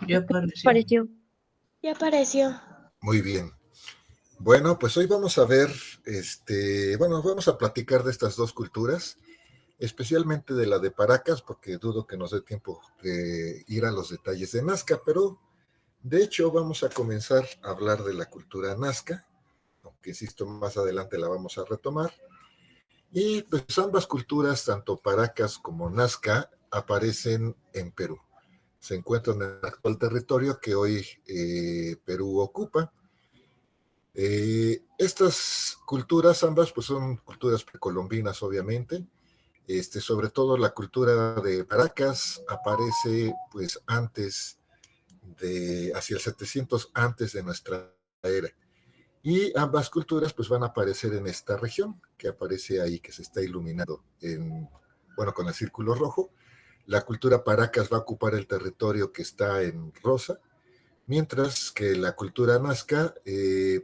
Ya apareció. Pareció. Ya apareció. Muy bien. Bueno, pues hoy vamos a ver, vamos a platicar de estas dos culturas, especialmente de la de Paracas, porque dudo que nos dé tiempo de ir a los detalles de Nazca, pero de hecho vamos a comenzar a hablar de la cultura Nazca, aunque insisto, más adelante la vamos a retomar. Y pues ambas culturas, tanto Paracas como Nazca, aparecen en Perú. Se encuentran en el actual territorio que hoy Perú ocupa. Estas culturas, ambas, pues son culturas precolombinas, obviamente. Sobre todo la cultura de Paracas aparece pues antes hacia el 700 antes de nuestra era. Y ambas culturas pues van a aparecer en esta región que aparece ahí, que se está iluminando con el círculo rojo. La cultura Paracas va a ocupar el territorio que está en rosa, mientras que la cultura Nazca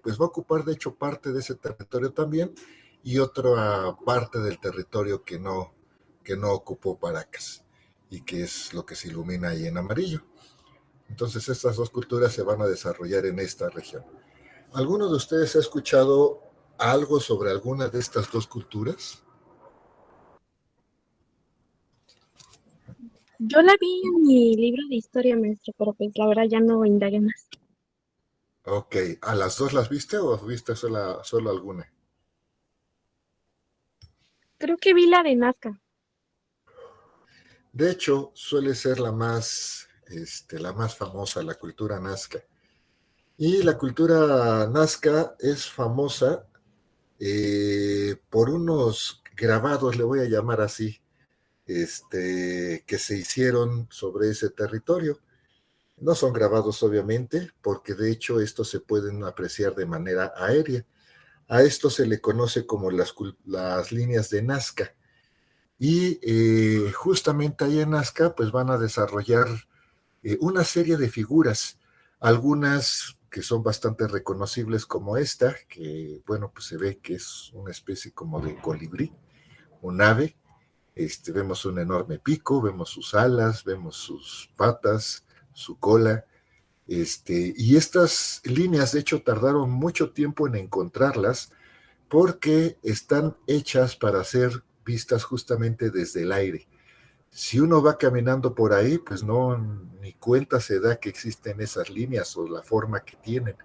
pues va a ocupar de hecho parte de ese territorio también y otra parte del territorio que no ocupó Paracas y que es lo que se ilumina ahí en amarillo. Entonces estas dos culturas se van a desarrollar en esta región. ¿Alguno de ustedes ha escuchado algo sobre alguna de estas dos culturas? Yo la vi en mi libro de historia, maestro, pero pues la verdad ya no indagué más. Ok, ¿a las dos las viste o viste solo alguna? Creo que vi la de Nazca. De hecho, suele ser la más famosa, la cultura Nazca. Y la cultura Nazca es famosa por unos grabados, le voy a llamar así, que se hicieron sobre ese territorio. No son grabados, obviamente, porque de hecho estos se pueden apreciar de manera aérea. A esto se le conoce como las líneas de Nazca. Y justamente ahí en Nazca, pues van a desarrollar una serie de figuras, algunas que son bastante reconocibles como esta, que bueno, pues se ve que es una especie como de colibrí, un ave. Vemos un enorme pico, vemos sus alas, vemos sus patas, su cola. Y estas líneas, de hecho, tardaron mucho tiempo en encontrarlas porque están hechas para ser vistas justamente desde el aire. Si uno va caminando por ahí, pues no, ni cuenta se da que existen esas líneas o la forma que tienen,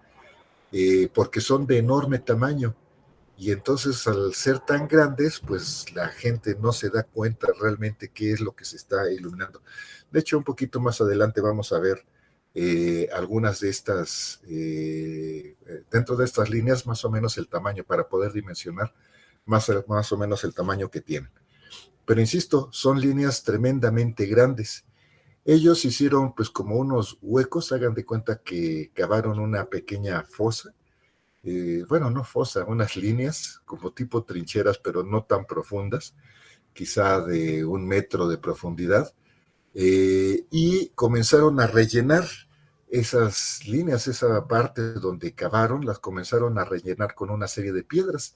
porque son de enorme tamaño. Y entonces al ser tan grandes, pues la gente no se da cuenta realmente qué es lo que se está iluminando. De hecho, un poquito más adelante vamos a ver algunas de estas, dentro de estas líneas, más o menos el tamaño, para poder dimensionar más o menos el tamaño que tienen. Pero insisto, son líneas tremendamente grandes. Ellos hicieron pues como unos huecos, hagan de cuenta que cavaron una pequeña fosa, no fosa, unas líneas como tipo trincheras, pero no tan profundas, quizá de 1 metro de profundidad, y comenzaron a rellenar esas líneas, esa parte donde cavaron, las comenzaron a rellenar con una serie de piedras,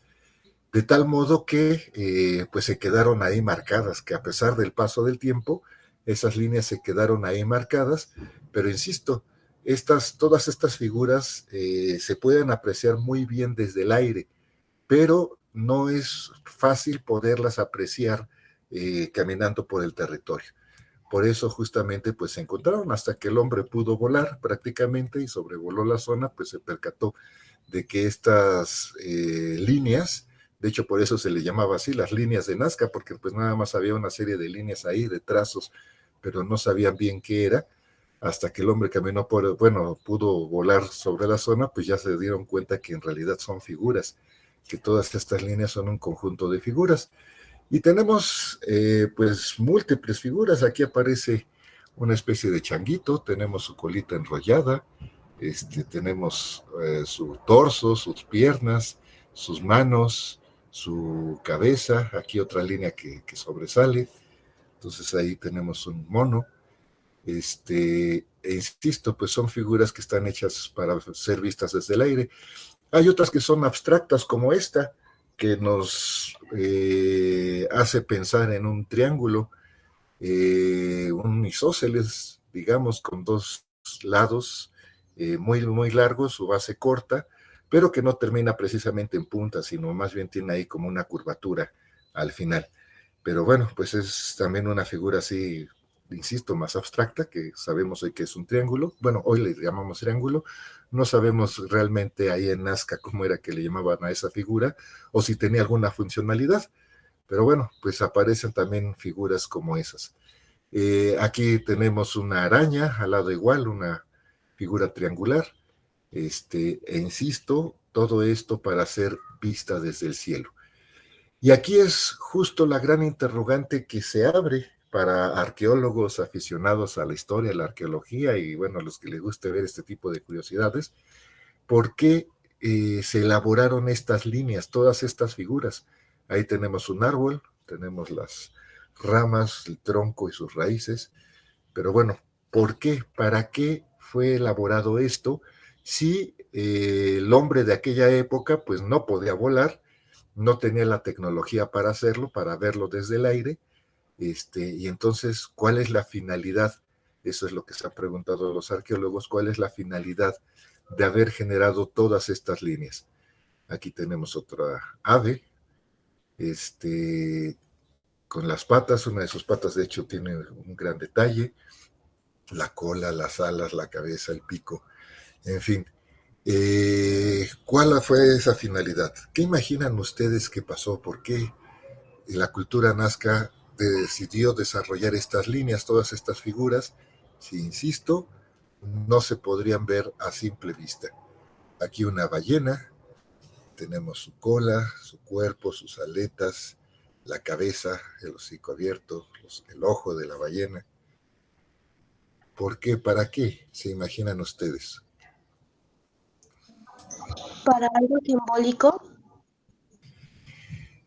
de tal modo que pues se quedaron ahí marcadas, que a pesar del paso del tiempo, esas líneas se quedaron ahí marcadas, pero insisto, todas estas figuras se pueden apreciar muy bien desde el aire, pero no es fácil poderlas apreciar caminando por el territorio. Por eso justamente pues se encontraron hasta que el hombre pudo volar prácticamente y sobrevoló la zona, pues se percató de que estas líneas, de hecho por eso se le llamaba así, las líneas de Nazca, porque pues nada más había una serie de líneas ahí, de trazos, pero no sabían bien qué era, hasta que el hombre caminó pudo volar sobre la zona, pues ya se dieron cuenta que en realidad son figuras, que todas estas líneas son un conjunto de figuras. Y tenemos pues múltiples figuras. Aquí aparece una especie de changuito, tenemos su colita enrollada, tenemos su torso, sus piernas, sus manos, su cabeza, aquí otra línea que sobresale. Entonces ahí tenemos un mono. Insisto, pues son figuras que están hechas para ser vistas desde el aire. Hay otras que son abstractas como esta, que nos hace pensar en un triángulo, un isósceles, digamos, con dos sus lados muy, muy largos, su base corta, pero que no termina precisamente en punta, sino más bien tiene ahí como una curvatura al final. Pero bueno, pues es también una figura así, insisto, más abstracta, que sabemos hoy que es un triángulo. Bueno, hoy le llamamos triángulo. No sabemos realmente ahí en Nazca cómo era que le llamaban a esa figura o si tenía alguna funcionalidad. Pero bueno, pues aparecen también figuras como esas. Aquí tenemos una araña al lado igual, una figura triangular. E insisto, todo esto para ser vista desde el cielo. Y aquí es justo la gran interrogante que se abre para arqueólogos aficionados a la historia, a la arqueología y bueno, a los que les guste ver este tipo de curiosidades, ¿por qué se elaboraron estas líneas, todas estas figuras? Ahí tenemos un árbol, tenemos las ramas, el tronco y sus raíces, pero bueno, ¿por qué? ¿Para qué fue elaborado esto? Si el hombre de aquella época pues no podía volar, no tenía la tecnología para hacerlo, para verlo desde el aire, y entonces, ¿cuál es la finalidad? Eso es lo que se han preguntado los arqueólogos, ¿cuál es la finalidad de haber generado todas estas líneas? Aquí tenemos otra ave, con las patas, una de sus patas de hecho tiene un gran detalle, la cola, las alas, la cabeza, el pico, en fin. ¿Cuál fue esa finalidad? ¿Qué imaginan ustedes que pasó? ¿Por qué la cultura nazca decidió desarrollar estas líneas, todas estas figuras? Si insisto, no se podrían ver a simple vista. Aquí una ballena, tenemos su cola, su cuerpo, sus aletas, la cabeza, el hocico abierto, el ojo de la ballena. ¿Por qué? ¿Para qué? ¿Se imaginan ustedes? Para algo simbólico.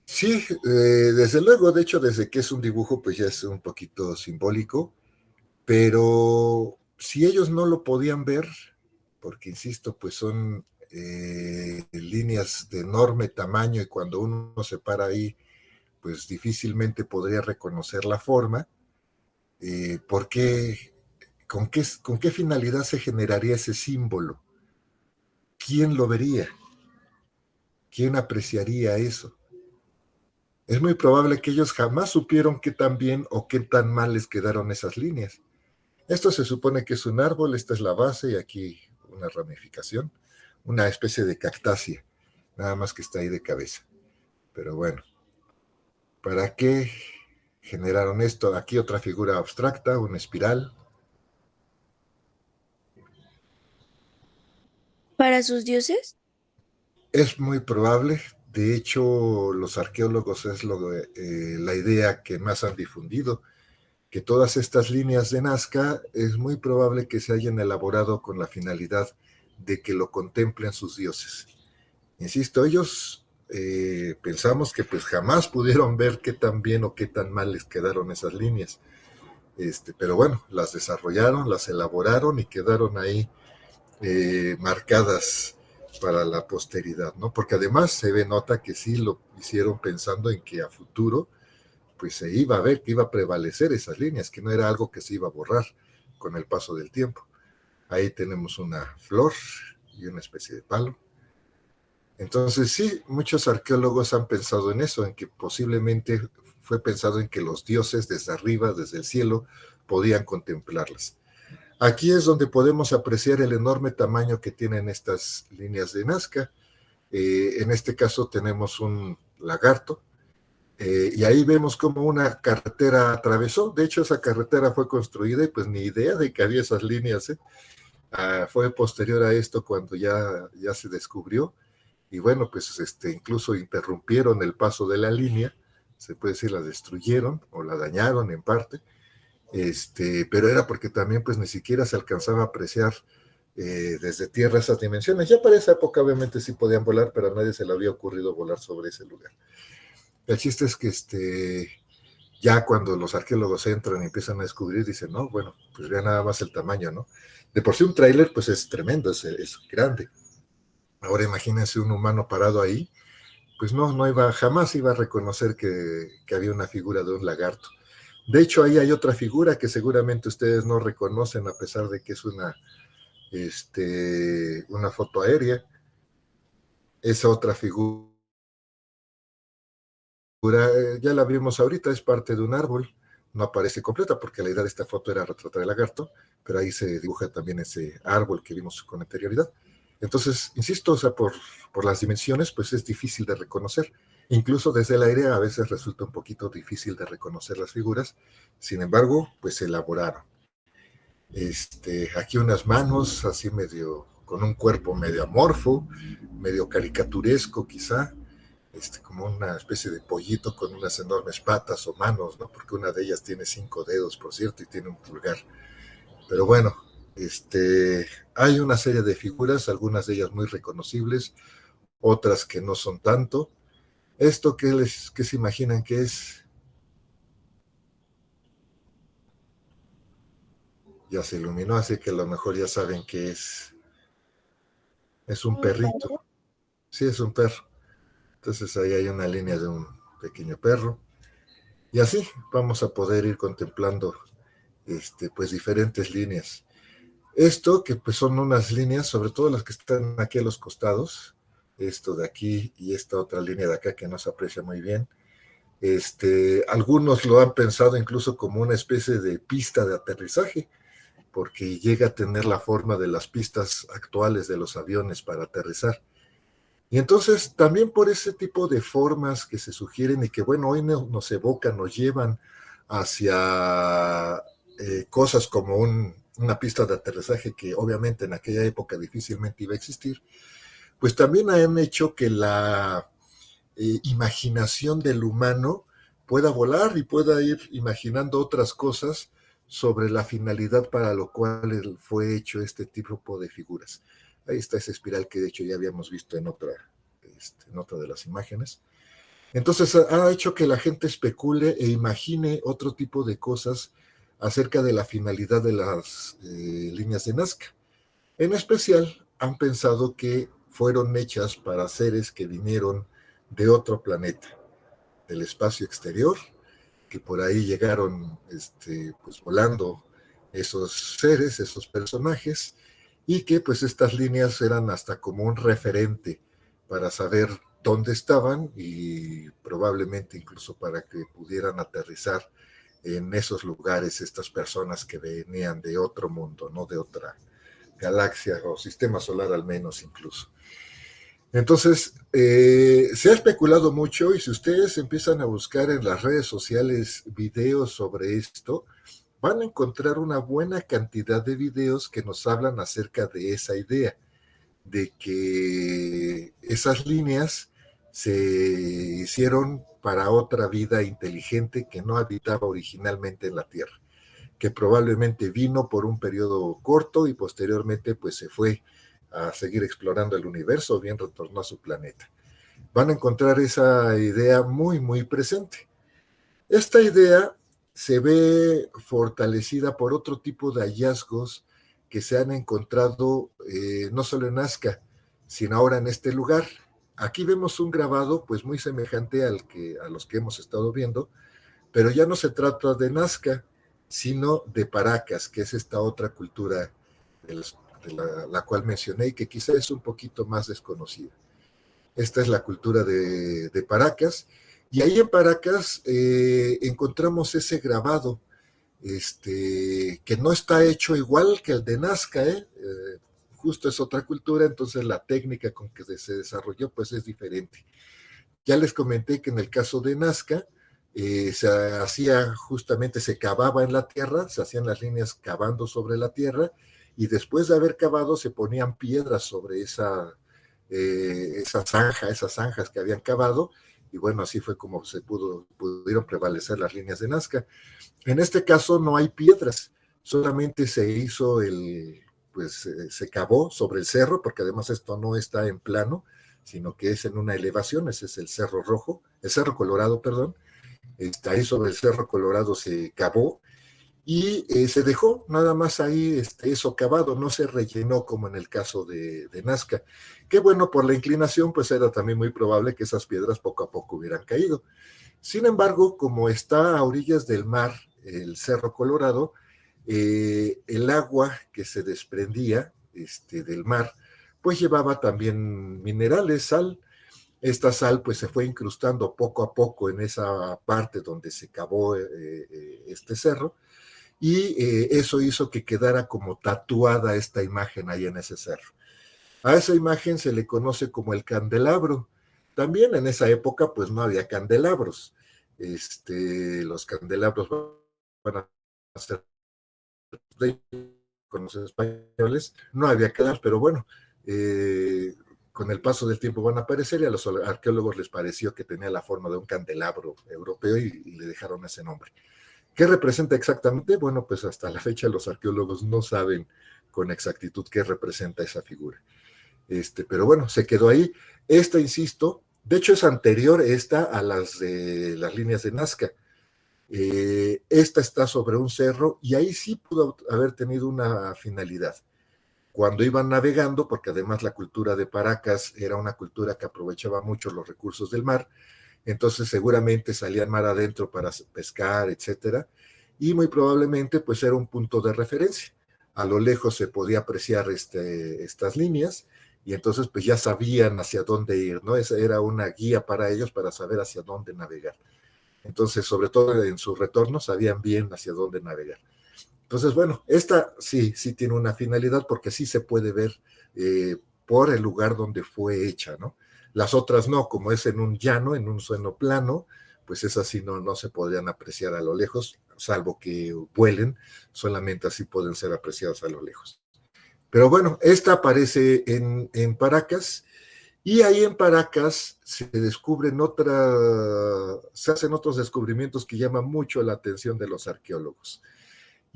Sí, desde luego, de hecho, desde que es un dibujo, pues ya es un poquito simbólico, pero si ellos no lo podían ver, porque insisto, pues son líneas de enorme tamaño y cuando uno se para ahí, pues difícilmente podría reconocer la forma, ¿por qué, con qué finalidad se generaría ese símbolo? ¿Quién lo vería? ¿Quién apreciaría eso? Es muy probable que ellos jamás supieron qué tan bien o qué tan mal les quedaron esas líneas. Esto se supone que es un árbol, esta es la base y aquí una ramificación, una especie de cactácea, nada más que está ahí de cabeza. Pero bueno, ¿para qué generaron esto? Aquí otra figura abstracta, una espiral. Para sus dioses. Es muy probable, de hecho los arqueólogos es la idea que más han difundido, que todas estas líneas de Nazca es muy probable que se hayan elaborado con la finalidad de que lo contemplen sus dioses. Insisto, ellos pensamos que pues jamás pudieron ver qué tan bien o qué tan mal les quedaron esas líneas. Pero bueno, las desarrollaron, las elaboraron y quedaron ahí marcadas para la posteridad, ¿no? Porque además se ve, nota que sí lo hicieron pensando en que a futuro pues se iba a ver que iba a prevalecer esas líneas, que no era algo que se iba a borrar con el paso del tiempo. Ahí tenemos una flor y una especie de palo. Entonces sí, muchos arqueólogos han pensado en eso, en que posiblemente fue pensado en que los dioses desde arriba, desde el cielo, podían contemplarlas. Aquí es donde podemos apreciar el enorme tamaño que tienen estas líneas de Nazca. En este caso tenemos un lagarto, y ahí vemos cómo una carretera atravesó. De hecho, esa carretera fue construida y pues ni idea de que había esas líneas. Fue posterior a esto cuando ya se descubrió. Y bueno, pues incluso interrumpieron el paso de la línea. Se puede decir, la destruyeron o la dañaron en parte. Pero era porque también pues ni siquiera se alcanzaba a apreciar desde tierra esas dimensiones. Ya para esa época obviamente sí podían volar, pero a nadie se le había ocurrido volar sobre ese lugar. El chiste es que ya cuando los arqueólogos entran y empiezan a descubrir, dicen, no, bueno, pues ya nada más el tamaño, ¿no? De por sí un tráiler, pues es tremendo, es grande. Ahora imagínense un humano parado ahí, pues no jamás iba a reconocer que había una figura de un lagarto. De hecho, ahí hay otra figura que seguramente ustedes no reconocen, a pesar de que es una foto aérea. Esa otra figura, ya la vimos ahorita, es parte de un árbol. No aparece completa porque la idea de esta foto era retratar el lagarto, pero ahí se dibuja también ese árbol que vimos con anterioridad. Entonces, insisto, o sea, por las dimensiones, pues es difícil de reconocer. Incluso desde el aire a veces resulta un poquito difícil de reconocer las figuras. Sin embargo, pues se elaboraron. Aquí unas manos así medio, con un cuerpo medio amorfo, medio caricaturesco quizá, como una especie de pollito con unas enormes patas o manos, ¿no? Porque una de ellas tiene 5 dedos, por cierto, y tiene un pulgar. Pero bueno, hay una serie de figuras, algunas de ellas muy reconocibles, otras que no son tanto. ¿Esto qué se imaginan que es? Ya se iluminó, así que a lo mejor ya saben que es. Es un Un perrito. perro. Sí, es un perro. Entonces ahí hay una línea de un pequeño perro. Y así vamos a poder ir contemplando pues diferentes líneas. Esto que pues son unas líneas, sobre todo las que están aquí a los costados, esto de aquí y esta otra línea de acá que no se aprecia muy bien. Algunos lo han pensado incluso como una especie de pista de aterrizaje, porque llega a tener la forma de las pistas actuales de los aviones para aterrizar. Y entonces también por ese tipo de formas que se sugieren y que bueno, hoy nos evocan, nos llevan hacia cosas como una pista de aterrizaje que obviamente en aquella época difícilmente iba a existir, pues también han hecho que la imaginación del humano pueda volar y pueda ir imaginando otras cosas sobre la finalidad para lo cual fue hecho este tipo de figuras. Ahí está esa espiral que de hecho ya habíamos visto en otra de las imágenes. Entonces ha hecho que la gente especule e imagine otro tipo de cosas acerca de la finalidad de las líneas de Nazca. En especial, han pensado que fueron hechas para seres que vinieron de otro planeta, del espacio exterior, que por ahí llegaron pues volando esos seres, esos personajes, y que pues estas líneas eran hasta como un referente para saber dónde estaban y probablemente incluso para que pudieran aterrizar en esos lugares estas personas que venían de otro mundo, no de otra galaxia o sistema solar al menos incluso. Entonces, se ha especulado mucho y si ustedes empiezan a buscar en las redes sociales videos sobre esto, van a encontrar una buena cantidad de videos que nos hablan acerca de esa idea, de que esas líneas se hicieron para otra vida inteligente que no habitaba originalmente en la Tierra, que probablemente vino por un periodo corto y posteriormente pues se fue a seguir explorando el universo o bien retornó a su planeta. Van a encontrar esa idea muy, muy presente. Esta idea se ve fortalecida por otro tipo de hallazgos que se han encontrado no solo en Nazca, sino ahora en este lugar. Aquí vemos un grabado pues muy semejante a los que hemos estado viendo, pero ya no se trata de Nazca, sino de Paracas, que es esta otra cultura la cual mencioné y que quizá es un poquito más desconocida. Esta es la cultura de Paracas, y ahí en Paracas encontramos ese grabado, que no está hecho igual que el de Nazca, justo es otra cultura, entonces la técnica con que se desarrolló pues es diferente. Ya les comenté que en el caso de Nazca, se hacía justamente, se cavaba en la tierra, se hacían las líneas cavando sobre la tierra, y después de haber cavado se ponían piedras sobre esa zanja, esas zanjas que habían cavado, y bueno, así fue como pudieron prevalecer las líneas de Nazca. En este caso no hay piedras, solamente se hizo pues se cavó sobre el cerro, porque además esto no está en plano, sino que es en una elevación, ese es el Cerro Rojo, el Cerro Colorado, perdón. Está ahí sobre el Cerro Colorado se cavó y se dejó nada más ahí eso cavado, no se rellenó como en el caso de Nazca. Que bueno, por la inclinación, pues era también muy probable que esas piedras poco a poco hubieran caído. Sin embargo, como está a orillas del mar, el Cerro Colorado, el agua que se desprendía del mar, pues llevaba también minerales, sal. Esta sal pues se fue incrustando poco a poco en esa parte donde se cavó este cerro, y eso hizo que quedara como tatuada esta imagen ahí en ese cerro. A esa imagen se le conoce como el candelabro. También en esa época pues no había candelabros. Los candelabros van a ser con los españoles, no había candelabros, pero bueno, con el paso del tiempo van a aparecer, y a los arqueólogos les pareció que tenía la forma de un candelabro europeo, y le dejaron ese nombre. ¿Qué representa exactamente? Bueno, pues hasta la fecha los arqueólogos no saben con exactitud qué representa esa figura. Pero bueno, se quedó ahí. Esta, insisto, de hecho es anterior a las de las líneas de Nazca. Esta está sobre un cerro, y ahí sí pudo haber tenido una finalidad. Cuando iban navegando, porque además la cultura de Paracas era una cultura que aprovechaba mucho los recursos del mar, entonces seguramente salían mar adentro para pescar, etcétera, y muy probablemente pues era un punto de referencia. A lo lejos se podía apreciar estas líneas, y entonces pues ya sabían hacia dónde ir, ¿no? Esa era una guía para ellos para saber hacia dónde navegar. Entonces, sobre todo en su retorno, sabían bien hacia dónde navegar. Entonces, bueno, esta sí tiene una finalidad, porque sí se puede ver por el lugar donde fue hecha, ¿no? Las otras no, como es en un llano, en un suelo plano, pues esas sí no se podrían apreciar a lo lejos, salvo que vuelen, solamente así pueden ser apreciadas a lo lejos. Pero bueno, esta aparece en Paracas, y ahí en Paracas se hacen otros descubrimientos que llaman mucho la atención de los arqueólogos.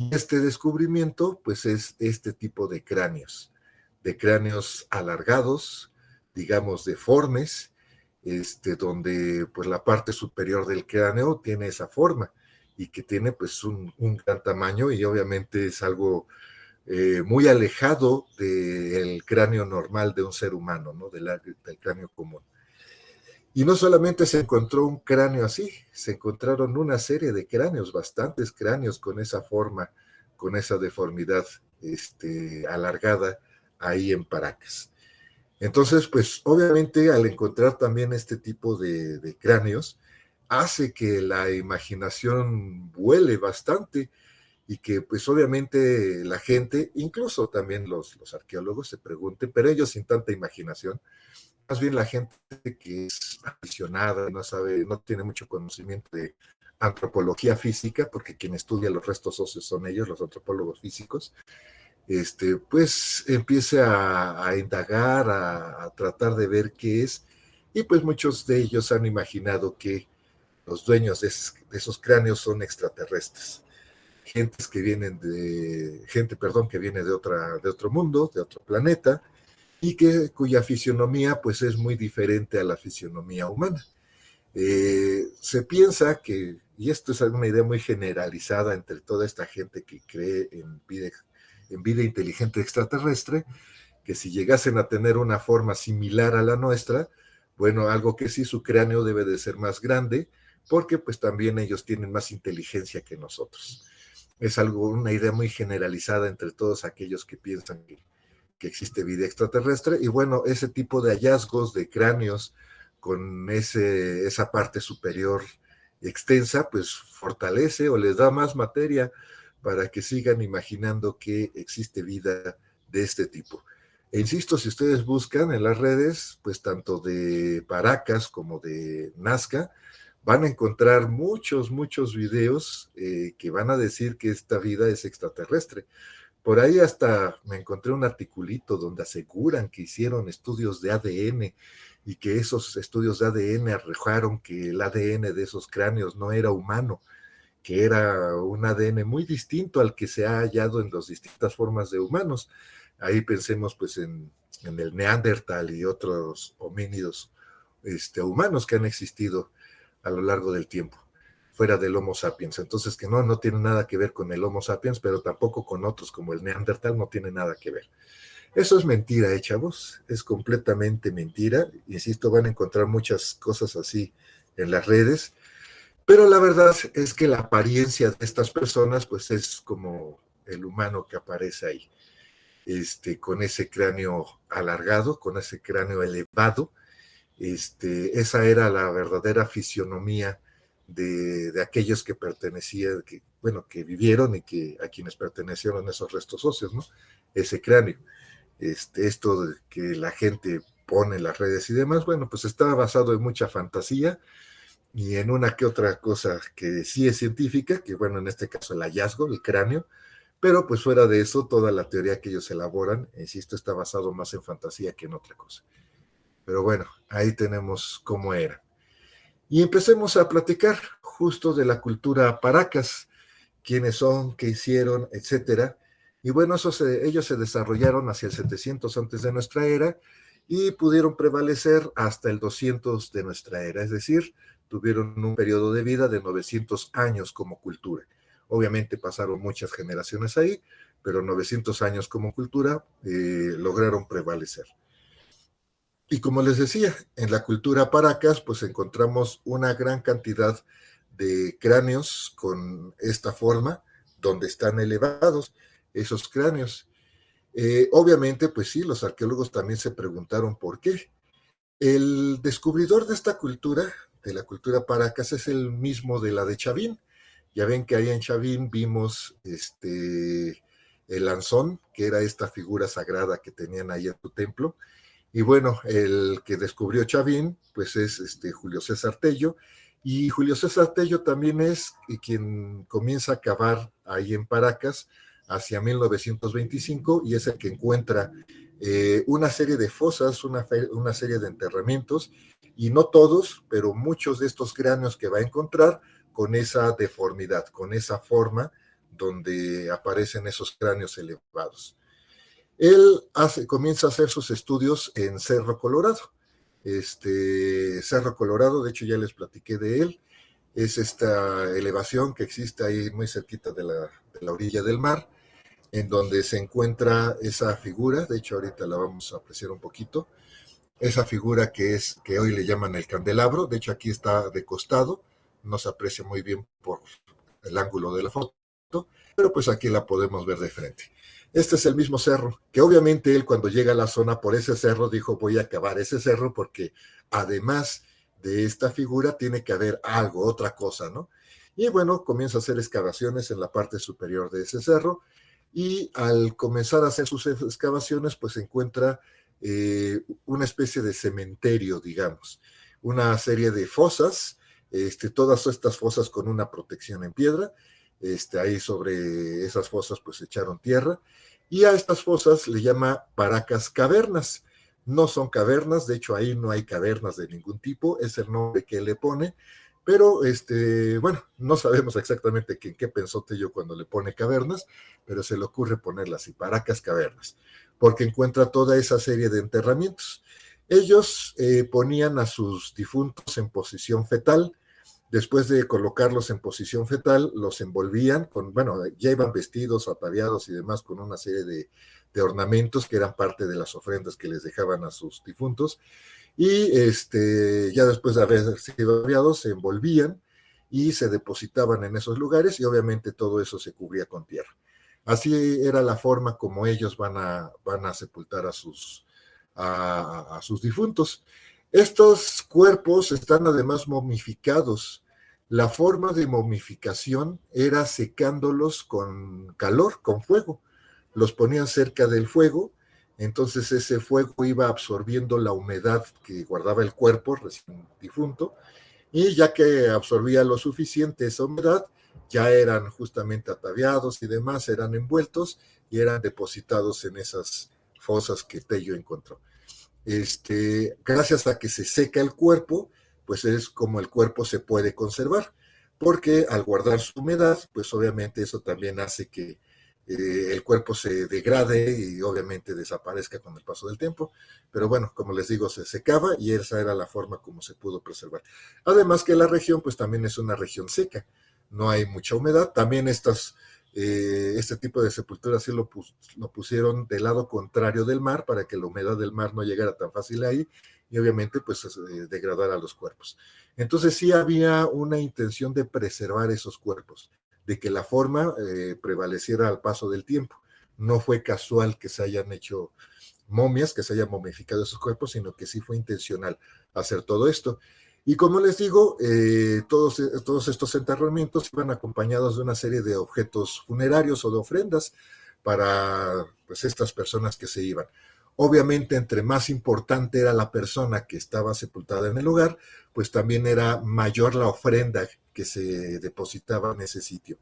Y este descubrimiento, pues es este tipo de cráneos alargados, digamos deformes, donde pues la parte superior del cráneo tiene esa forma, y que tiene pues un gran tamaño, y obviamente es algo muy alejado del cráneo normal de un ser humano, ¿no? Del cráneo común. Y no solamente se encontró un cráneo así, se encontraron una serie de cráneos, bastantes cráneos con esa forma, con esa deformidad alargada ahí en Paracas. Entonces, pues obviamente al encontrar también este tipo de cráneos, hace que la imaginación vuele bastante, y que pues obviamente la gente, incluso también los arqueólogos, se pregunten, pero ellos sin tanta imaginación, más bien la gente que es aficionada, no sabe, no tiene mucho conocimiento de antropología física, porque quien estudia los restos óseos son ellos, los antropólogos físicos, pues empiece a indagar, a tratar de ver qué es, y pues muchos de ellos han imaginado que los dueños de esos cráneos son extraterrestres, gente que viene de otro mundo, de otro planeta, y cuya fisionomía pues es muy diferente a la fisionomía humana. Se piensa que, y esto es una idea muy generalizada entre toda esta gente que cree en vida inteligente extraterrestre, que si llegasen a tener una forma similar a la nuestra, bueno, algo que sí, su cráneo debe de ser más grande, porque pues también ellos tienen más inteligencia que nosotros. Es una idea muy generalizada entre todos aquellos que piensan que existe vida extraterrestre, y bueno, ese tipo de hallazgos de cráneos con esa parte superior extensa, pues fortalece o les da más materia para que sigan imaginando que existe vida de este tipo. E insisto, si ustedes buscan en las redes, pues tanto de Paracas como de Nazca, van a encontrar muchos videos que van a decir que esta vida es extraterrestre. Por ahí hasta me encontré un articulito donde aseguran que hicieron estudios de ADN, y que esos estudios de ADN arrojaron que el ADN de esos cráneos no era humano, que era un ADN muy distinto al que se ha hallado en las distintas formas de humanos. Ahí pensemos pues en el Neandertal y otros homínidos humanos que han existido a lo largo del tiempo, fuera del Homo sapiens. Entonces, que no tiene nada que ver con el Homo sapiens, pero tampoco con otros como el Neandertal, no tiene nada que ver. Eso es mentira, chavos, es completamente mentira. Insisto, van a encontrar muchas cosas así en las redes, Pero la verdad es que la apariencia de estas personas pues es como el humano que aparece ahí, con ese cráneo alargado, con ese cráneo elevado. Esa era la verdadera fisionomía de aquellos que pertenecían, que, bueno, que vivieron y que a quienes pertenecieron esos restos óseos, ¿no? Ese cráneo. Esto de que la gente pone en las redes y demás, bueno, pues está basado en mucha fantasía y en una que otra cosa que sí es científica, que bueno, en este caso el hallazgo, el cráneo, pero pues fuera de eso, toda la teoría que ellos elaboran, insisto, está basado más en fantasía que en otra cosa. Pero bueno, ahí tenemos cómo era. Y empecemos a platicar justo de la cultura Paracas, quiénes son, qué hicieron, etcétera. Y bueno, ellos se desarrollaron hacia el 700 antes de nuestra era y pudieron prevalecer hasta el 200 de nuestra era, es decir, tuvieron un periodo de vida de 900 años como cultura. Obviamente pasaron muchas generaciones ahí, pero 900 años como cultura lograron prevalecer. Y como les decía, en la cultura Paracas, pues encontramos una gran cantidad de cráneos con esta forma, donde están elevados esos cráneos. Obviamente, pues sí, los arqueólogos también se preguntaron por qué. El descubridor de esta cultura, de la cultura Paracas, es el mismo de la de Chavín. Ya ven que ahí en Chavín vimos el lanzón, que era esta figura sagrada que tenían ahí en su templo. Y bueno, el que descubrió Chavín, pues es Julio César Tello, y Julio César Tello también es quien comienza a cavar ahí en Paracas hacia 1925, y es el que encuentra una serie de fosas, una serie de enterramientos, y no todos, pero muchos de estos cráneos que va a encontrar con esa deformidad, con esa forma donde aparecen esos cráneos elevados. Él comienza a hacer sus estudios en Cerro Colorado. Cerro Colorado, de hecho ya les platiqué de él, es esta elevación que existe ahí muy cerquita de la orilla del mar, en donde se encuentra esa figura, de hecho ahorita la vamos a apreciar un poquito, esa figura que hoy le llaman el candelabro, de hecho aquí está de costado, no se aprecia muy bien por el ángulo de la foto, pero pues aquí la podemos ver de frente. Este es el mismo cerro, que obviamente él cuando llega a la zona por ese cerro dijo voy a acabar ese cerro porque además de esta figura tiene que haber algo, otra cosa, ¿no? Y bueno, comienza a hacer excavaciones en la parte superior de ese cerro y al comenzar a hacer sus excavaciones pues encuentra una especie de cementerio, digamos, una serie de fosas, todas estas fosas con una protección en piedra, ahí sobre esas fosas pues echaron tierra, y a estas fosas le llama Paracas Cavernas. No son cavernas, de hecho ahí no hay cavernas de ningún tipo, es el nombre que le pone, pero bueno, no sabemos exactamente en qué pensó Tello cuando le pone cavernas, pero se le ocurre ponerlas así, Paracas Cavernas, porque encuentra toda esa serie de enterramientos. Ellos ponían a sus difuntos en posición fetal. Después de colocarlos en posición fetal, los envolvían con, bueno, ya iban vestidos, ataviados y demás con una serie de ornamentos que eran parte de las ofrendas que les dejaban a sus difuntos. Y ya después de haber sido ataviados, se envolvían y se depositaban en esos lugares y obviamente todo eso se cubría con tierra. Así era la forma como ellos van a sepultar a sus difuntos. Estos cuerpos están además momificados. La forma de momificación era secándolos con calor, con fuego. Los ponían cerca del fuego, entonces ese fuego iba absorbiendo la humedad que guardaba el cuerpo recién difunto, y ya que absorbía lo suficiente esa humedad, ya eran justamente ataviados y demás, eran envueltos y eran depositados en esas fosas que Tello encontró. Gracias a que se seca el cuerpo, pues es como el cuerpo se puede conservar, porque al guardar su humedad, pues obviamente eso también hace que el cuerpo se degrade y obviamente desaparezca con el paso del tiempo. Pero bueno, como les digo, se secaba y esa era la forma como se pudo preservar. Además que la región, pues también es una región seca, no hay mucha humedad. También estas este tipo de sepulturas sí lo pusieron del lado contrario del mar para que la humedad del mar no llegara tan fácil ahí y obviamente pues degradar a los cuerpos. Entonces sí había una intención de preservar esos cuerpos, de que la forma prevaleciera al paso del tiempo. No fue casual que se hayan hecho momias, que se hayan momificado esos cuerpos, sino que sí fue intencional hacer todo esto. Y como les digo, todos estos enterramientos iban acompañados de una serie de objetos funerarios o de ofrendas para pues, estas personas que se iban. Obviamente, entre más importante era la persona que estaba sepultada en el lugar, pues también era mayor la ofrenda que se depositaba en ese sitio.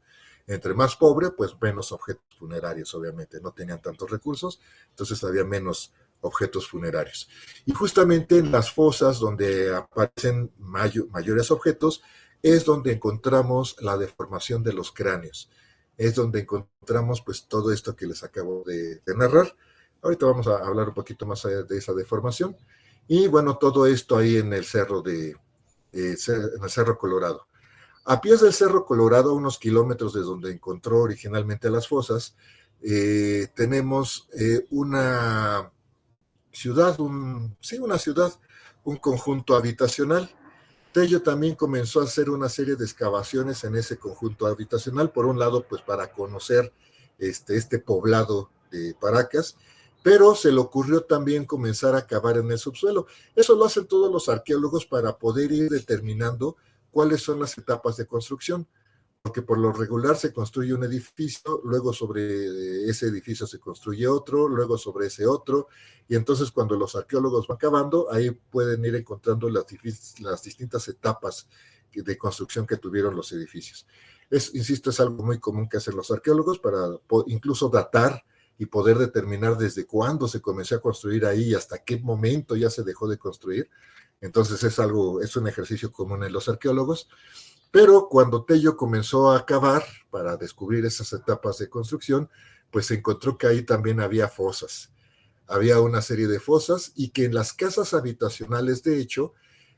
Entre más pobre, pues menos objetos funerarios, obviamente, no tenían tantos recursos, entonces había menos objetos funerarios. Y justamente en las fosas donde aparecen mayores objetos es donde encontramos la deformación de los cráneos, es donde encontramos pues todo esto que les acabo de narrar. Ahorita vamos a hablar un poquito más allá de esa deformación. Y bueno, todo esto ahí en el cerro en el Cerro Colorado. A pies del Cerro Colorado, a unos kilómetros de donde encontró originalmente las fosas, tenemos una ciudad, una ciudad, un conjunto habitacional. Tello también comenzó a hacer una serie de excavaciones en ese conjunto habitacional, por un lado, pues para conocer este poblado de Paracas, pero se le ocurrió también comenzar a cavar en el subsuelo. Eso lo hacen todos los arqueólogos para poder ir determinando cuáles son las etapas de construcción, porque por lo regular se construye un edificio, luego sobre ese edificio se construye otro, luego sobre ese otro, y entonces cuando los arqueólogos van cavando, ahí pueden ir encontrando las distintas etapas de construcción que tuvieron los edificios. Insisto, es algo muy común que hacen los arqueólogos para incluso datar y poder determinar desde cuándo se comenzó a construir ahí y hasta qué momento ya se dejó de construir. Entonces es un ejercicio común en los arqueólogos. Pero cuando Tello comenzó a cavar para descubrir esas etapas de construcción, pues se encontró que ahí también había fosas. Había una serie de fosas y que en las casas habitacionales, de hecho,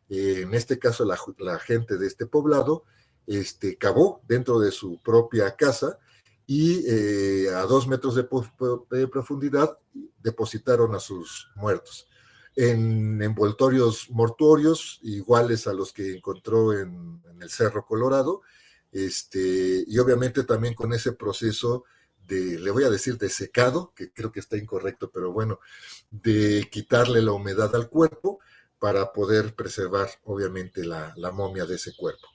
en este caso la gente de este poblado, cavó dentro de su propia casa y a 2 metros de profundidad depositaron a sus muertos en envoltorios mortuorios iguales a los que encontró en el Cerro Colorado, y obviamente también con ese proceso le voy a decir de secado, que creo que está incorrecto, pero bueno, de quitarle la humedad al cuerpo para poder preservar obviamente la momia de ese cuerpo.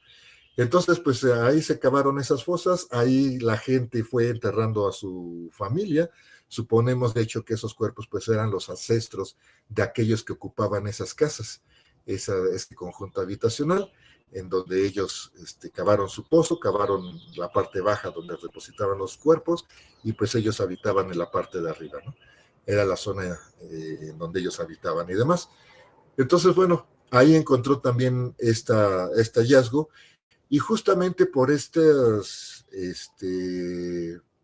Entonces, pues ahí se cavaron esas fosas, ahí la gente fue enterrando a su familia. Suponemos, de hecho, que esos cuerpos pues eran los ancestros de aquellos que ocupaban esas casas, este conjunto habitacional, en donde ellos cavaron su pozo, cavaron la parte baja donde depositaban los cuerpos y pues ellos habitaban en la parte de arriba, ¿no? Era la zona en donde ellos habitaban y demás. Entonces, bueno, ahí encontró también este hallazgo. Y justamente por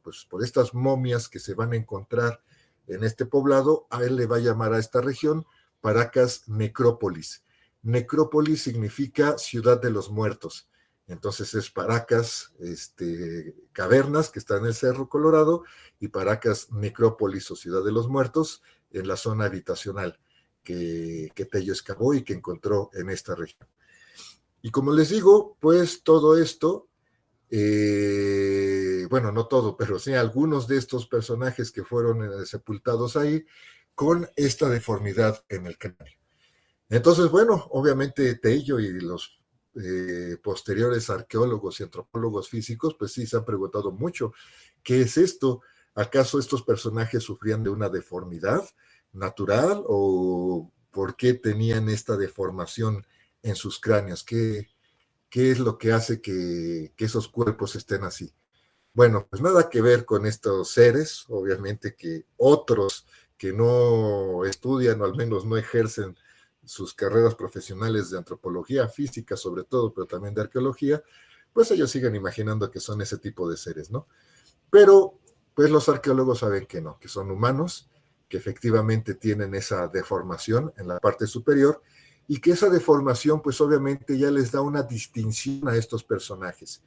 pues por estas momias que se van a encontrar en este poblado, a él le va a llamar a esta región Paracas Necrópolis. Necrópolis significa ciudad de los muertos. Entonces es Paracas, cavernas que está en el Cerro Colorado, y Paracas Necrópolis o ciudad de los muertos en la zona habitacional que Tello excavó y que encontró en esta región. Y como les digo, pues todo esto, bueno, no todo, pero sí algunos de estos personajes que fueron sepultados ahí con esta deformidad en el cráneo. Entonces, bueno, obviamente Tello y los posteriores arqueólogos y antropólogos físicos, pues sí se han preguntado mucho, ¿qué es esto? ¿Acaso estos personajes sufrían de una deformidad natural o por qué tenían esta deformación en sus cráneos? ¿Qué es lo que hace que esos cuerpos estén así? Bueno, pues nada que ver con estos seres, obviamente que otros que no estudian o al menos no ejercen sus carreras profesionales de antropología, física sobre todo, pero también de arqueología, pues ellos siguen imaginando que son ese tipo de seres, ¿no? Pero pues los arqueólogos saben que no, que son humanos, que efectivamente tienen esa deformación en la parte superior y que esa deformación pues obviamente ya les da una distinción a estos personajes.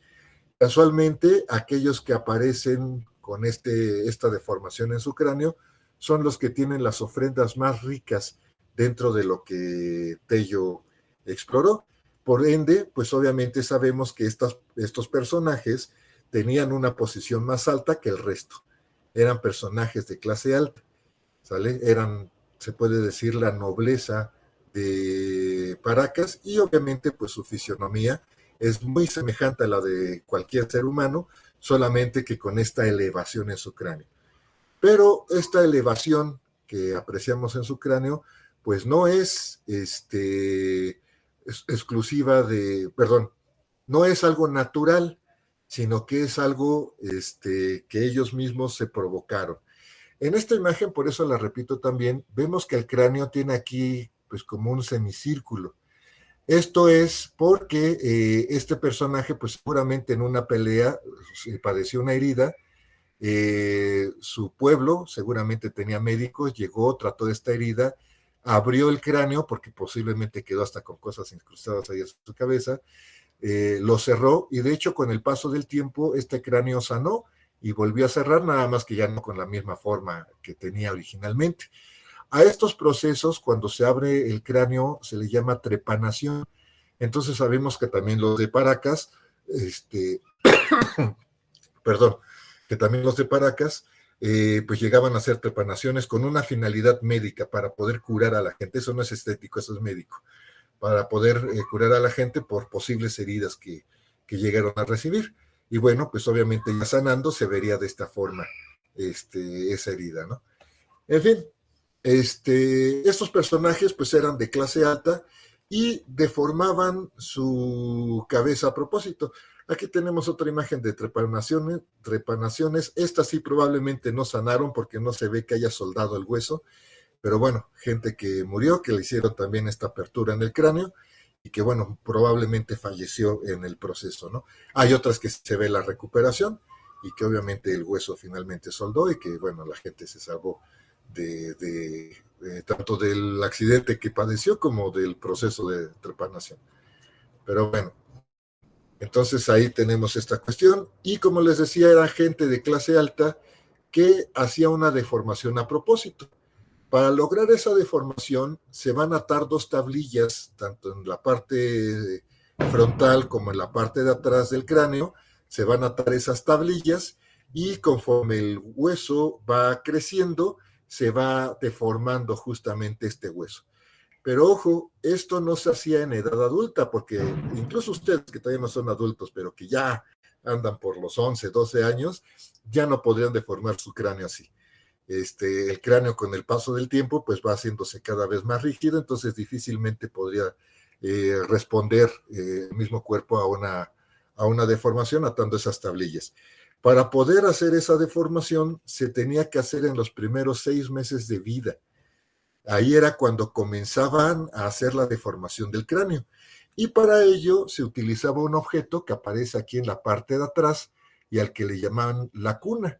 Casualmente, aquellos que aparecen con esta deformación en su cráneo son los que tienen las ofrendas más ricas dentro de lo que Tello exploró. Por ende, pues obviamente sabemos que estos personajes tenían una posición más alta que el resto. Eran personajes de clase alta, ¿sale? Eran, se puede decir, la nobleza de Paracas, y obviamente pues su fisionomía es muy semejante a la de cualquier ser humano, solamente que con esta elevación en su cráneo. Pero esta elevación que apreciamos en su cráneo, pues no es exclusiva de, perdón, no es algo natural, sino que es algo que ellos mismos se provocaron. En esta imagen, por eso la repito también, vemos que el cráneo tiene aquí pues como un semicírculo. Esto es porque este personaje pues seguramente en una pelea padeció una herida, su pueblo seguramente tenía médicos, llegó, trató esta herida, abrió el cráneo porque posiblemente quedó hasta con cosas incrustadas ahí en su cabeza, lo cerró, y de hecho con el paso del tiempo este cráneo sanó y volvió a cerrar, nada más que ya no con la misma forma que tenía originalmente. A estos procesos, cuando se abre el cráneo, se le llama trepanación. Entonces sabemos que también los de Paracas, perdón, que también los de Paracas, pues llegaban a hacer trepanaciones con una finalidad médica para poder curar a la gente. Eso no es estético, eso es médico, para poder curar a la gente por posibles heridas que llegaron a recibir. Y bueno, pues obviamente ya sanando se vería de esta forma esa herida, ¿no? En fin, estos personajes pues eran de clase alta y deformaban su cabeza a propósito. Aquí tenemos otra imagen de trepanaciones. Estas sí probablemente no sanaron porque no se ve que haya soldado el hueso, pero bueno, gente que murió, que le hicieron también esta apertura en el cráneo y que bueno, probablemente falleció en el proceso, ¿no? Hay otras que se ve la recuperación y que obviamente el hueso finalmente soldó y que bueno, la gente se salvó tanto del accidente que padeció como del proceso de trepanación. Pero bueno, entonces ahí tenemos esta cuestión, y como les decía, era gente de clase alta que hacía una deformación a propósito. Para lograr esa deformación se van a atar dos tablillas, tanto en la parte frontal como en la parte de atrás del cráneo, se van a atar esas tablillas, y conforme el hueso va creciendo, se va deformando justamente este hueso. Pero ojo, esto no se hacía en edad adulta, porque incluso ustedes que todavía no son adultos, pero que ya andan por los 11, 12 años, ya no podrían deformar su cráneo así. El cráneo con el paso del tiempo pues va haciéndose cada vez más rígido, entonces difícilmente podría responder el mismo cuerpo a una deformación atando esas tablillas. Para poder hacer esa deformación se tenía que hacer en los primeros 6 meses de vida. Ahí era cuando comenzaban a hacer la deformación del cráneo. Y para ello se utilizaba un objeto que aparece aquí en la parte de atrás y al que le llamaban la cuna.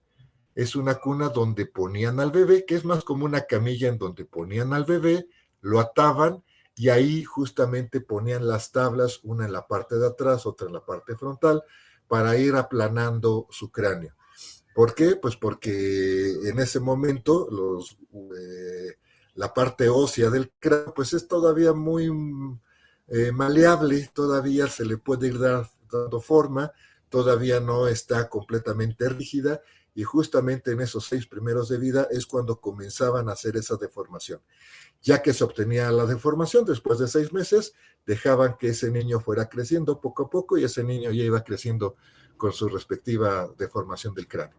Es una cuna donde ponían al bebé, que es más como una camilla en donde ponían al bebé, lo ataban y ahí justamente ponían las tablas, una en la parte de atrás, otra en la parte frontal, para ir aplanando su cráneo. ¿Por qué? Pues porque en ese momento la parte ósea del cráneo pues es todavía muy maleable, todavía se le puede ir dando forma, todavía no está completamente rígida, y justamente en esos 6 primeros de vida es cuando comenzaban a hacer esa deformación. Ya que se obtenía la deformación, después de 6 meses, dejaban que ese niño fuera creciendo poco a poco y ese niño ya iba creciendo con su respectiva deformación del cráneo.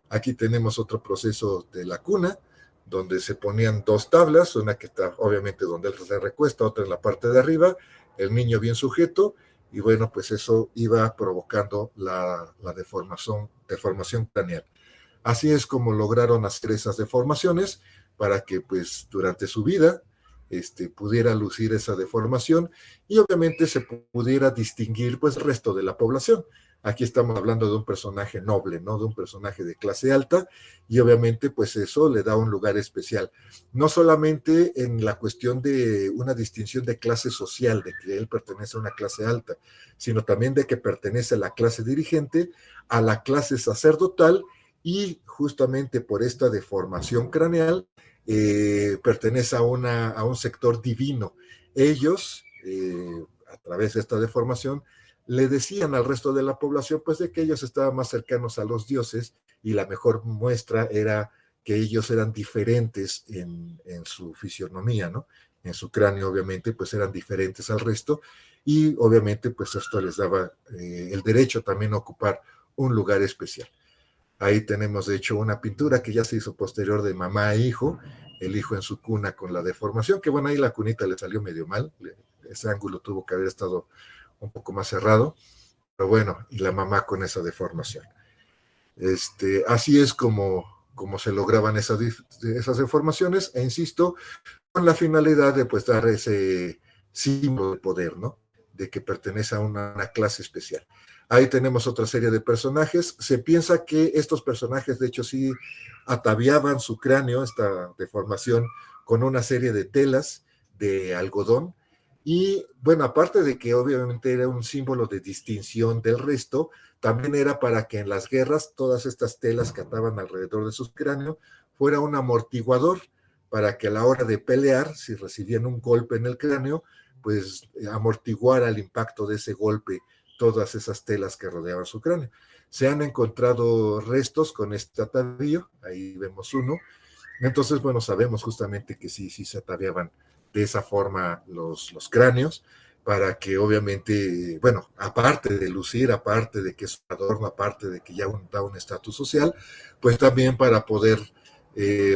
Aquí tenemos otro proceso de la cuna, donde se ponían 2 tablas, una que está obviamente donde él se recuesta, otra en la parte de arriba, el niño bien sujeto, y bueno, pues eso iba provocando la deformación craneal. Así es como lograron hacer esas deformaciones para que pues durante su vida pudiera lucir esa deformación y obviamente se pudiera distinguir pues el resto de la población. Aquí estamos hablando de un personaje noble, ¿no? De un personaje de clase alta, y obviamente pues eso le da un lugar especial. No solamente en la cuestión de una distinción de clase social, de que él pertenece a una clase alta, sino también de que pertenece a la clase dirigente, a la clase sacerdotal, y justamente por esta deformación craneal, pertenece a un sector divino. Ellos, a través de esta deformación, le decían al resto de la población pues de que ellos estaban más cercanos a los dioses, y la mejor muestra era que ellos eran diferentes en su fisionomía, ¿no? En su cráneo, obviamente, pues eran diferentes al resto, y obviamente pues esto les daba el derecho también a ocupar un lugar especial. Ahí tenemos de hecho una pintura que ya se hizo posterior de mamá e hijo, el hijo en su cuna con la deformación, que bueno, ahí la cunita le salió medio mal, ese ángulo tuvo que haber estado un poco más cerrado, pero bueno, y la mamá con esa deformación. Así es como se lograban esas deformaciones, e insisto, con la finalidad de pues dar ese símbolo de poder, ¿no? De que pertenece a una clase especial. Ahí tenemos otra serie de personajes. Se piensa que estos personajes, de hecho, sí ataviaban su cráneo, esta deformación, con una serie de telas de algodón. Y bueno, aparte de que obviamente era un símbolo de distinción del resto, también era para que en las guerras todas estas telas que ataban alrededor de sus cráneos fuera un amortiguador, para que a la hora de pelear, si recibían un golpe en el cráneo, pues amortiguara el impacto de ese golpe todas esas telas que rodeaban su cráneo. Se han encontrado restos con este atavío, ahí vemos uno. Entonces, bueno, sabemos justamente que sí se ataviaban de esa forma los cráneos, para que obviamente, bueno, aparte de lucir, aparte de que es un adorno, aparte de que ya da un estatus social, pues también para poder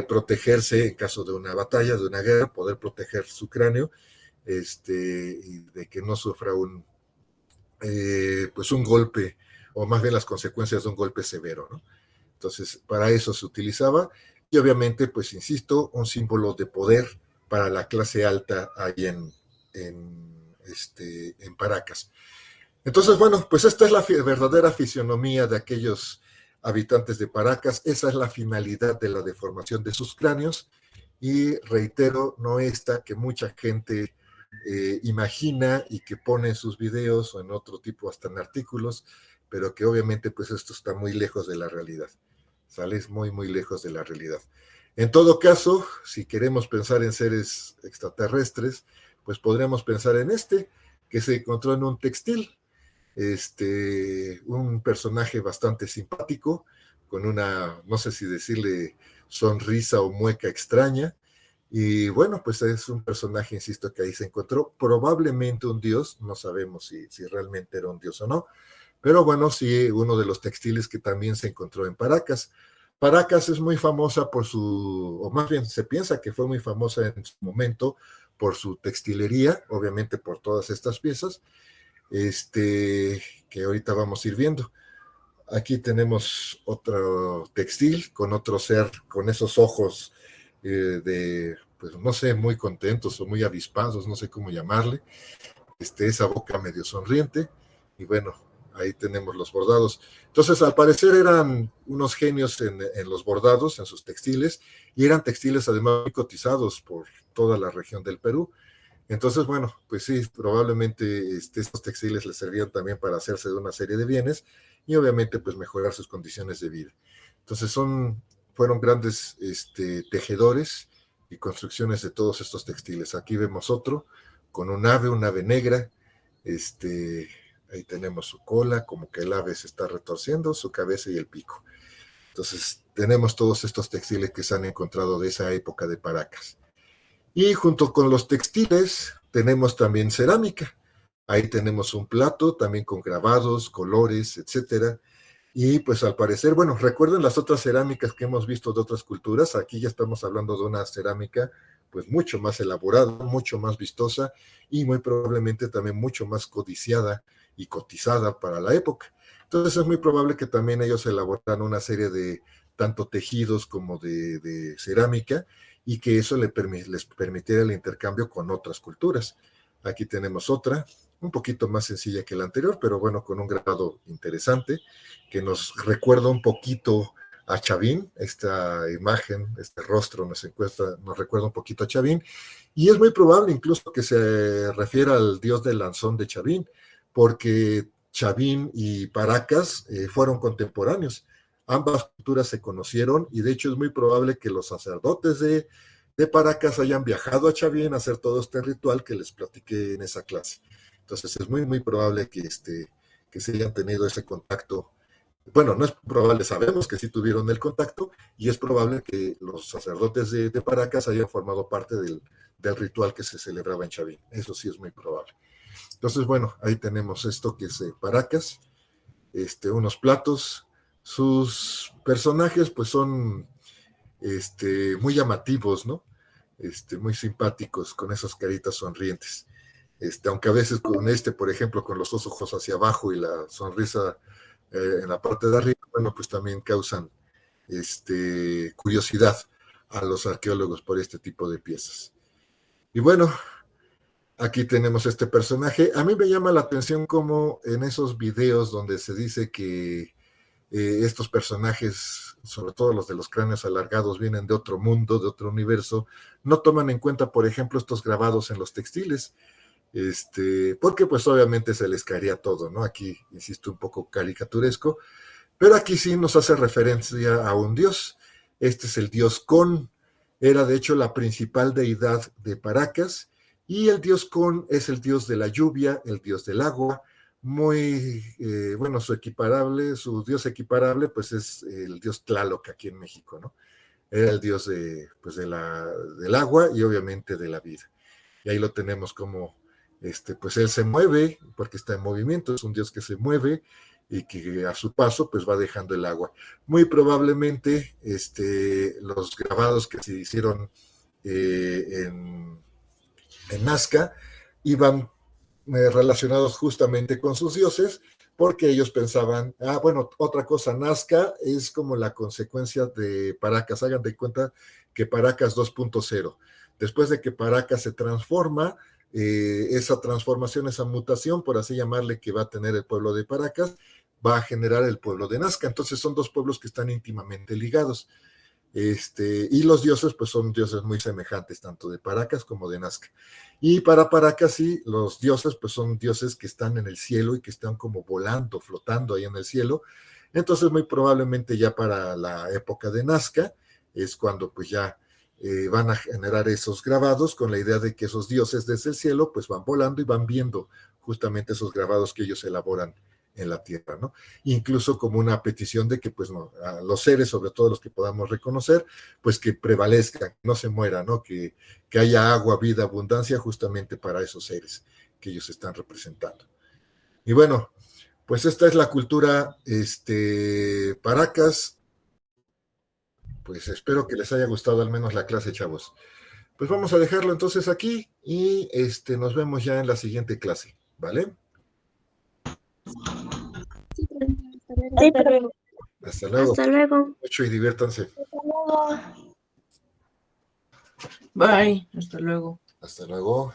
protegerse en caso de una batalla, de una guerra, poder proteger su cráneo, y de que no sufra pues un golpe, o más bien las consecuencias de un golpe severo, ¿no? Entonces, para eso se utilizaba, y obviamente, pues insisto, un símbolo de poder para la clase alta ahí en Paracas. Entonces, bueno, pues esta es la verdadera fisionomía de aquellos habitantes de Paracas. Esa es la finalidad de la deformación de sus cráneos, y reitero, no esta que mucha gente imagina y que pone en sus videos o en otro tipo, hasta en artículos, pero que obviamente pues esto está muy lejos de la realidad. Sales muy, muy lejos de la realidad. En todo caso, si queremos pensar en seres extraterrestres, pues podríamos pensar en que se encontró en un textil, un personaje bastante simpático, con una, no sé si decirle, sonrisa o mueca extraña. Y bueno, pues es un personaje, insisto, que ahí se encontró, probablemente un dios, no sabemos si realmente era un dios o no, pero bueno, sí, uno de los textiles que también se encontró en Paracas. Paracas es muy famosa por o más bien se piensa que fue muy famosa en su momento por su textilería, obviamente por todas estas piezas, que ahorita vamos a ir viendo. Aquí tenemos otro textil con otro ser, con esos ojos pues no sé, muy contentos o muy avispados, no sé cómo llamarle, esa boca medio sonriente, y bueno, ahí tenemos los bordados. Entonces, al parecer eran unos genios en los bordados, en sus textiles, y eran textiles además muy cotizados por toda la región del Perú. Entonces, bueno, pues sí, probablemente estos textiles les servían también para hacerse de una serie de bienes, y obviamente pues mejorar sus condiciones de vida. Entonces fueron grandes tejedores y construcciones de todos estos textiles. Aquí vemos otro con un ave negra, ahí tenemos su cola, como que el ave se está retorciendo, su cabeza y el pico. Entonces tenemos todos estos textiles que se han encontrado de esa época de Paracas. Y junto con los textiles tenemos también cerámica. Ahí tenemos un plato también con grabados, colores, etcétera. Y pues al parecer, bueno, recuerden las otras cerámicas que hemos visto de otras culturas. Aquí ya estamos hablando de una cerámica pues mucho más elaborada, mucho más vistosa, y muy probablemente también mucho más codiciada y cotizada para la época. Entonces es muy probable que también ellos elaboraran una serie de tanto tejidos como de cerámica, y que eso les permitiera el intercambio con otras culturas. Aquí tenemos otra, un poquito más sencilla que la anterior, pero bueno, con un grabado interesante, que nos recuerda un poquito a Chavín. Esta imagen, este rostro nos recuerda un poquito a Chavín, y es muy probable incluso que se refiera al dios del lanzón de Chavín, porque Chavín y Paracas fueron contemporáneos. Ambas culturas se conocieron, y de hecho es muy probable que los sacerdotes de Paracas hayan viajado a Chavín a hacer todo este ritual que les platiqué en esa clase. Entonces es muy, muy probable que se hayan tenido ese contacto. Bueno, no es probable, sabemos que sí tuvieron el contacto, y es probable que los sacerdotes de Paracas hayan formado parte del ritual que se celebraba en Chavín. Eso sí es muy probable. Entonces, bueno, ahí tenemos esto que es Paracas, unos platos. Sus personajes pues son muy llamativos, ¿no? Muy simpáticos, con esas caritas sonrientes. Aunque a veces con por ejemplo, con los dos ojos hacia abajo y la sonrisa en la parte de arriba, bueno, pues también causan curiosidad a los arqueólogos por este tipo de piezas. Y bueno, aquí tenemos este personaje. A mí me llama la atención como en esos videos donde se dice que estos personajes, sobre todo los de los cráneos alargados, vienen de otro mundo, de otro universo, no toman en cuenta, por ejemplo, estos grabados en los textiles, porque pues obviamente se les caería todo, ¿no? Aquí, insisto, un poco caricaturesco, pero aquí sí nos hace referencia a un dios. Este es el dios Con, era de hecho la principal deidad de Paracas, y el dios Con es el dios de la lluvia, el dios del agua. Muy, bueno, su dios equiparable, pues es el dios Tlaloc aquí en México, ¿no? Era el dios pues del agua y obviamente de la vida. Y ahí lo tenemos como, pues él se mueve, porque está en movimiento, es un dios que se mueve y que a su paso, pues va dejando el agua. Muy probablemente, los grabados que se hicieron en Nazca iban relacionados justamente con sus dioses, porque ellos pensaban, bueno, otra cosa, Nazca es como la consecuencia de Paracas. Hagan de cuenta que Paracas 2.0, después de que Paracas se transforma, esa transformación, esa mutación, por así llamarle, que va a tener el pueblo de Paracas, va a generar el pueblo de Nazca. Entonces son dos pueblos que están íntimamente ligados. Y los dioses pues son dioses muy semejantes, tanto de Paracas como de Nazca. Y para Paracas sí, los dioses pues son dioses que están en el cielo y que están como volando, flotando ahí en el cielo. Entonces muy probablemente ya para la época de Nazca es cuando pues ya van a generar esos grabados con la idea de que esos dioses desde el cielo pues van volando y van viendo justamente esos grabados que ellos elaboran en la tierra, ¿no? Incluso como una petición de que, pues, no, a los seres, sobre todo los que podamos reconocer, pues que prevalezcan, no se mueran, ¿no? Que haya agua, vida, abundancia, justamente para esos seres que ellos están representando. Y bueno, pues esta es la cultura Paracas. Pues espero que les haya gustado al menos la clase, chavos. Pues vamos a dejarlo entonces aquí y nos vemos ya en la siguiente clase, ¿vale? Sí, profesor, hasta luego. Sí, pero Hasta luego. hasta luego. Mucho y diviértanse. Hasta luego. Bye, hasta luego. Hasta luego.